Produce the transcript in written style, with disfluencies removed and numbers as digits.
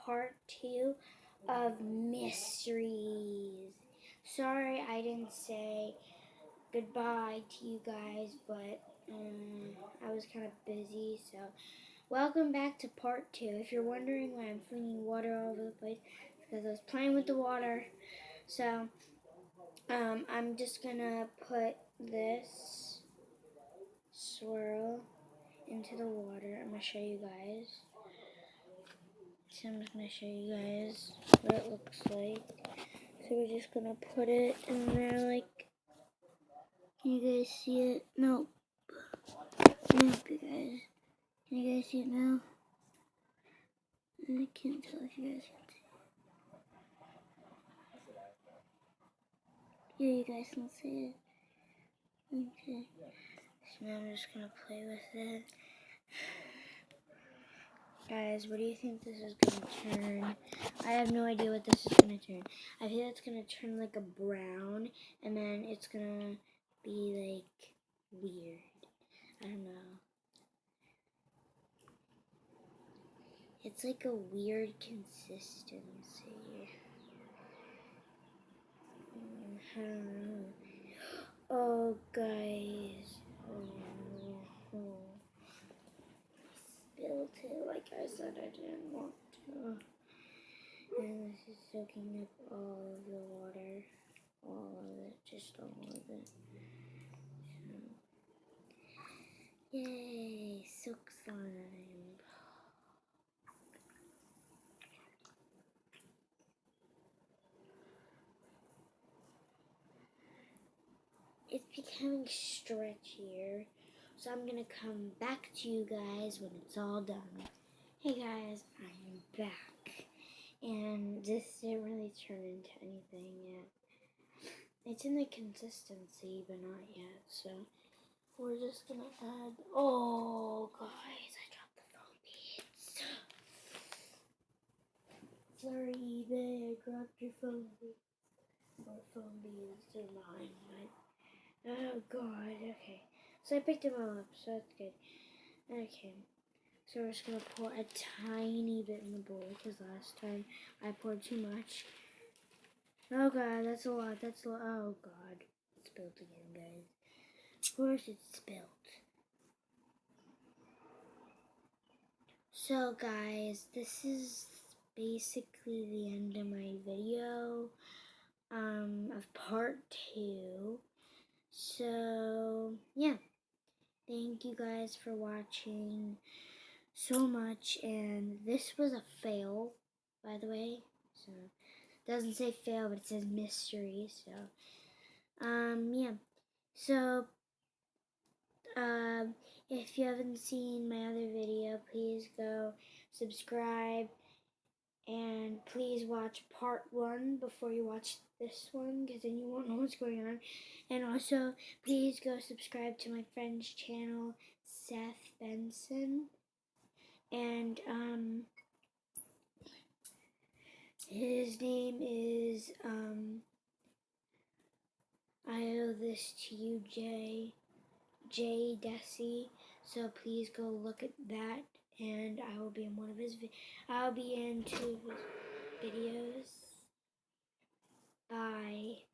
part 2 of mysteries. Sorry I didn't say goodbye to you guys, but I was kind of busy, so welcome back to part 2. If you're wondering why I'm flinging water all over the place, it's because I was playing with the water. So I'm just gonna put this swirl into the water. I'm gonna show you guys. So I'm just gonna show you guys what it looks like. So we're just gonna put it in there like, can you guys see it? Nope. Nope, you guys. Can you guys see it now? I can't tell if you guys can see it. Yeah, you guys can see it. Okay. So now I'm just gonna play with it. Guys, what do you think this is gonna turn? I have no idea what this is gonna turn. I feel it's gonna turn like a brown, and then it's gonna be like weird. I don't know. It's like a weird consistency. I don't know. Oh, guys. Oh. Spilled it like I said I didn't want to. And this is soaking up all of the water. All of it. Just all of it. So. Yay. Silk slime. It's becoming stretchier, so I'm gonna come back to you guys when it's all done. Hey guys, I'm back, and this didn't really turn into anything yet. It's in the consistency, but not yet, so we're just gonna add, oh guys, I dropped the foam beads. Sorry, babe, I dropped your foam beads. Or foam beads, they're mine, but oh god, okay. So I picked them all up, so that's good. Okay. So we're just gonna pour a tiny bit in the bowl, because last time I poured too much. Oh god, that's a lot, oh god. It spilled again, guys. Of course it spilled. So guys, this is basically the end of my video, of part 2. So, yeah. Thank you guys for watching so much, and this was a fail, by the way. So, it doesn't say fail, but it says mystery, so, yeah. So, if you haven't seen my other video, please go subscribe, and please watch part 1 before you watch this one, because then you won't know what's going on. And also, please go subscribe to my friend's channel, Seth Benson. And, his name is, I owe this to you, Jay Desi. So please go look at that, and I will be in one of his, I'll be in 2 of his videos. Bye.